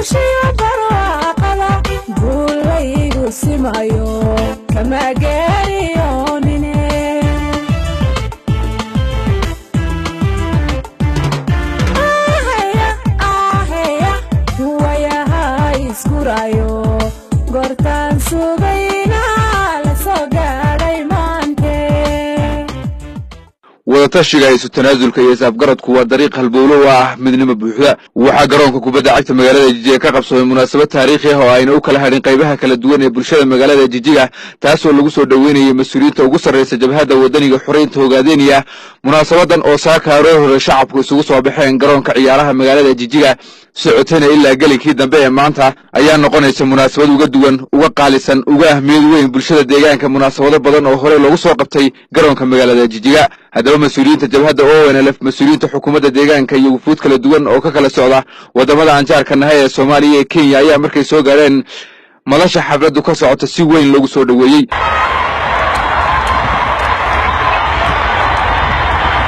قوشي براقلا قولي قسمايو كما قاريونيني آهيا ويا هاي سكورايو قرطان سوبينا لسوغاري مانتي wadatashiga isu tanaasulka iyo isafgaradku waa dariiq halbowlo ah midnimo buuxda waxa garoonka kubadda cagta magaalada Jijjiga ka qabsaday munaasabad taariikhi ah oo ayna u kala hadhin qaybaha kala duwan ee bulshada magaalada Jijjiga taasoo lagu soo dhaweynayay mas'uuliyiinta ugu sarreeyay jabhadda wadaniga xoreynta hogaadeynaya munaasabadan oo saakaaro shacabku isugu soo baxeen garoonka ciyaaraha magaalada Jijjiga socotayna ilaa galinkii dambe ee maanta ayaa noqonaysa munaasabad uga duwan uga qaalisan uga ahmiyad weyn bulshada deegaanka munaasabado badan oo hore loogu soo qabtay garoonka magaalada Jijjiga haddaba mas'uuliyiinta jabhadda ONLF mas'uuliyiinta xukuumadda deegaanka iyo wufuud kala duwan oo ka kala socda wadamada anjaarka nahay ee Soomaaliya iyo Kenya ayaa markay soo gaareen madasha xafladdu ka socota si weyn loogu soo dhaweeyay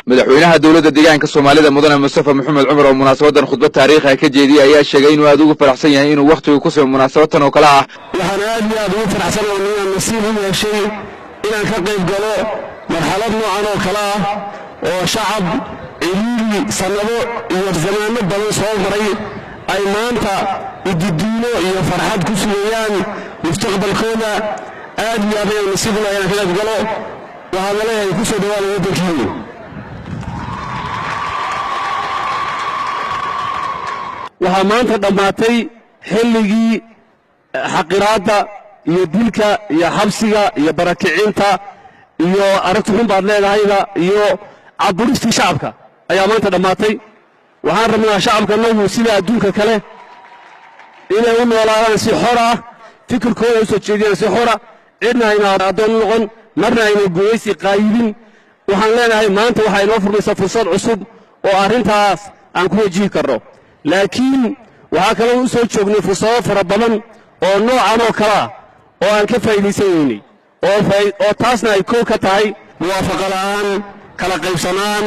madaxweynaha dawladda deegaanka Soomaalida mudane Mustafa Maxamed Cumar oo munaasabadan khudbad taariikhi ah ka jeediyay ayaa sheegay inuu aad ugu faraxsan yahay inuu waqtiga ku soo munaasabatan oo kala ah waxaan aad iyo aad ugu faraxsanahay inaan nasiib u yeeshay inaan ka qayb galo marxalad noocan oo kala ah oo shacab ciriiri sanado iyo zamaano badan soo maray ay maanta ididiino iyo farxad ku sugayaan mustaqbalkooda aad iyo aad ayaan nasiib u leeyahay inaan ka qayb galo waxaan leeyahay ku soo dhawaada waddankiina waxaa maanta dhammaatay xilligii xaqiraadda iyo dilka iyo xabsiga iyo barakicinta iyo aragti xun baad leedahayda iyo caburistii shacabka ayaa maanta dhammaatay waxaan rabnaa shacabka nagu sida adduunka kale inay u noolaadaan si xor ah fikirkooda u soo jeediyaan si xora cidna ayna addoon u noqon marna ayna gumaysi qaayibin waxaan leenahay maanta waxaa inoo furmaysaa fursad cusub oo arrintaas aan ku wajihi karno laakiin waxaa kaloo u soo joognay fursado fara badan oo noocan oo kala ah oo aan ka faa'iidaysan weynay oo taasna ay koow ka tahay muwaafaqa la'aan kala qaybsanaan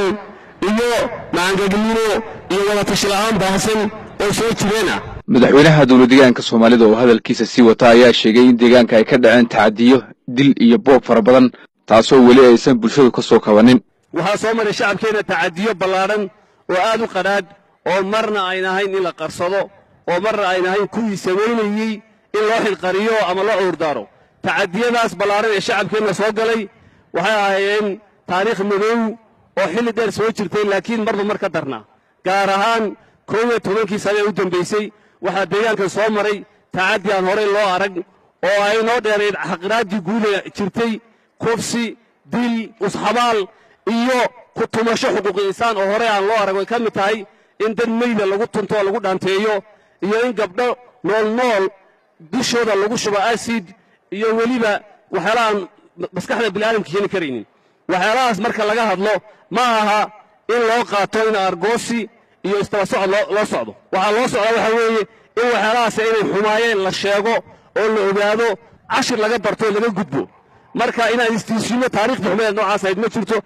iyo macangegnimo iyo wada tashi la'aan baahsan oo soo jireen ah madaxweynaha dawladda deegaanka Soomaalida oo hadalkiisa sii wata ayaa sheegay in deegaanka ay ka dhaceen tacadiyo dil iyo boob fara badan taasoo weli aysan bulshadu ka soo kabanin waxaa soo maray shacabkeena tacadiyo ballaaran oo aad u qadhaadh oo marna ayna ahayn in la qarsado oo marna ayna ahayn kuwii sameynayay in loo xilqariyo ama loo cuurdaaro tacadiyadaas ballaaran ee shacabkeenna soo galay waxay ahaayeen taariikh madow oo xilli dheer soo jirtay laakiin marba mar ka darnaa gaar ahaan 11 sano ee u dambaysay waxaa deegaankan soo maray tacadi aan horey loo arag oo ay noo dheerayd xaqiraaddii guule jirtay kufsi dil usxabaal iyo ku tumasho xuquuq insaan oo hore aan loo arag way ka mid tahay in dad mayda lagu tunto oo lagu dhaanteeyo iyo in gabdho nool dushooda lagu shubo acid iyo weliba waxyaalahan maskaxda bini'aadamka keeni karaynin waxyaalahaas marka laga hadlo ma aha in loo qaato in argoosi iyo istaba socod loo socdo waxaa loo socdaa waxa weeye in waxyaalahaas inay xumaayeen la sheego oo la ogaado cashir laga barto laga gudbo marka inaan istiisiino taariikhda xumeed noocaas ahayd ma jirto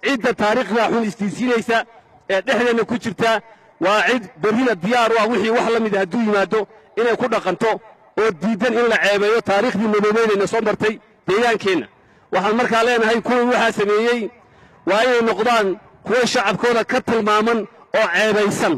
cidda taariikhda xun istiisiinaysa ee dhexdeena ku jirta waa cid berrina diyaar u ah wixii wax la mid ah hadduu yimaado inay ku dhaqanto oo diidan in la ceebeeyo taariikhdii madoobeynayna soo martay deegaankeenna waxaan markaa leenahay kuwii waxaa sameeyey waa inay noqdaan kuwa shacabkooda ka tilmaaman oo ceebaysan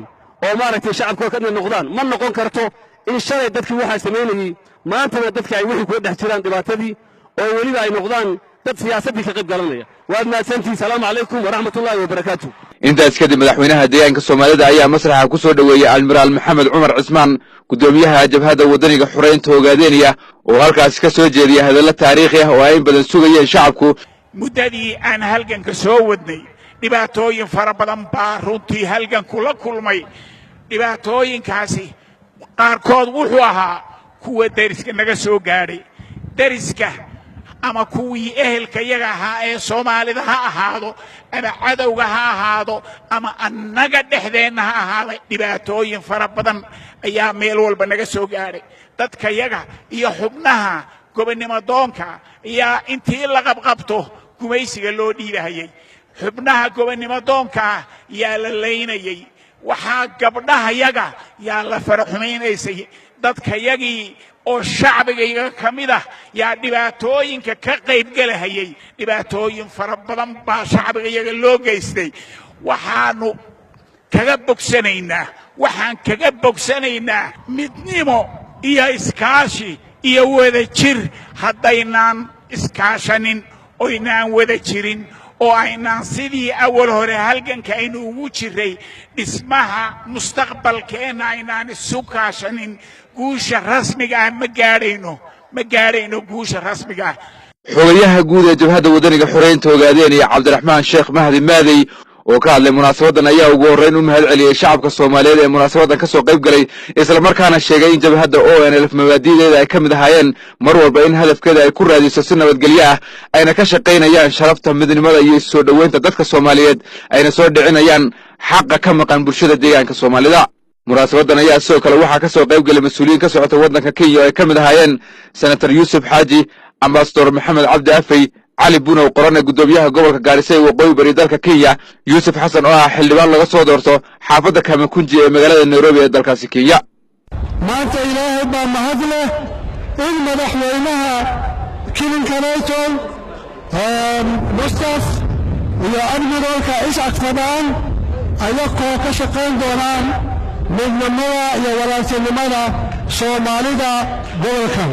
oo maaragtay shacabkooda ka noqdaan ma noqon karto in shalay dadkii waxaa sameynayey maantana dadka ay wixii kula dhex jiraan dhibaatadii oo weliba ay noqdaan dad siyaasaddii ka qayb galanaya waad mahadsantihiin salaamu calaykum waraxmatullaahi wabarakaatu intaas kadib madaxweynaha deegaanka Soomaalida ayaa masraxa ku soo dhaweeyay Admiral Maxamed Cumar Cismaan gudoomiyaha jabhadda wadaniga xoreynta hogaadeynaya oo halkaas ka soo jeediyay hadallo taariikhi ah oo ay badan sugayeen shacabku muddadii aan halganka soo wadnay dhibaatooyin fara badan baa runtii halganku la kulmay dhibaatooyinkaasi qaarkood wuxuu ahaa kuwa dariska naga soo gaadhay dariska ama kuwii ehelka yaga ahaa ee Soomaalida ha ahaado ama cadowga ha ahaado ama annaga dhexdeenna ha ahaado dhibaatooyin fara badan ayaa meel walba naga soo gaadhay dadka yaga iyo xubnaha gobonnimo doonka ayaa intii la qabqabto gumaysiga loo dhiibahayay xubnaha gobonnimo doonka yaa la leynayay waxaa gabdhahayaga yaa la faraxumaynaysay dadkayagii oo shacbigayaga ka mid ah yaa dhibaatooyinka ka qaybgalahayay dhibaatooyin fara badan baa shacbigayaga loo geystay waxaan kaga bogsanaynaa midnimo iyo iskaashi iyo wadajir haddaynaan iskaashanin oynaan wada jirin oo aynaan sidii awal hore halganka aynu ugu jiray dhismaha mustaqbalkeenna aynaan isu kaashanin guusha rasmiga ah ma gaadhayno guusha rasmiga ah xogayaha guud ee jabhadda wadaniga xoreynta ogaadeen iyo cabdiraxmaan sheekh mahdi maadey oo ka hadlay munaasabadan ayaa ugu horreyn u mahad celiyey shacabka Soomaaliyeed ee munaasabadan ka soo qayb galay isla markaana sheegay in jabhadda ONLF mabaadi'deeda ay ka mid ahaayeen mar walba in hadafkeeda ay ku raadiso si nabadgelyo ah ayna ka shaqaynayaan sharafta midnimada iyo soo dhaweynta dadka Soomaaliyeed ayna soo dhicinayaan xaqa ka maqan bulshada deegaanka Soomaalida munaasabadan ayaa sidoo kale waxaa ka soo qayb galay mas'uuliyiin ka socota waddanka Kenya oo ay ka mid ahaayeen Senator Yusuf Xaaji Ambassador Maxamed Cabdi Afey علي بونو قرن قدوميها قبل كارثة وقوي بريدالك كينيا يوسف حسن حلبان لغا soo doorto xaafada Kamakunji ee magaalada Nairobi ee dalkaasi Kenya maanta ilaahay baa mahad leh in madaxweynaha kilinka Nairobi Mustaf iyo admiralka Isaac Fadaan ayagoo ka shaqayn doonaan midnimada iyo walaaltinimada Soomaalida gobolkan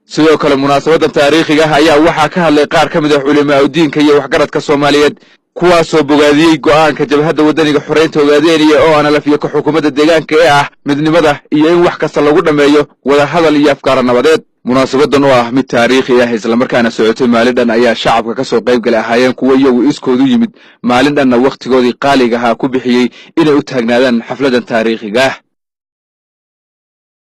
sidoo kale munaasabadan taariikhiga ah ayaa waxaa ka hadlay qaar ka mid ah culimada diinka iyo waxgaradka Soomaaliyeed kuwaasoo bogaadiyay go'aanka jabhadda wadaniga xoreynta ogaadeen iyo ONLF iyo ka xukuumadda deegaanka ee ah midnimada iyo in wax kasta lagu dhameeyo wada hadal iyo afkaar nabadeed munaasabadan oo ah mid taariikhi ah isla markaana socotay maalin ayaa shacabka ka soo qayb galay ahaayeen kuwa iyagu iskoodu yimid maalin waqtigoodii qaaliga ahaa ku bixiyay inay u taagnaadaan xafladan taariikhiga ah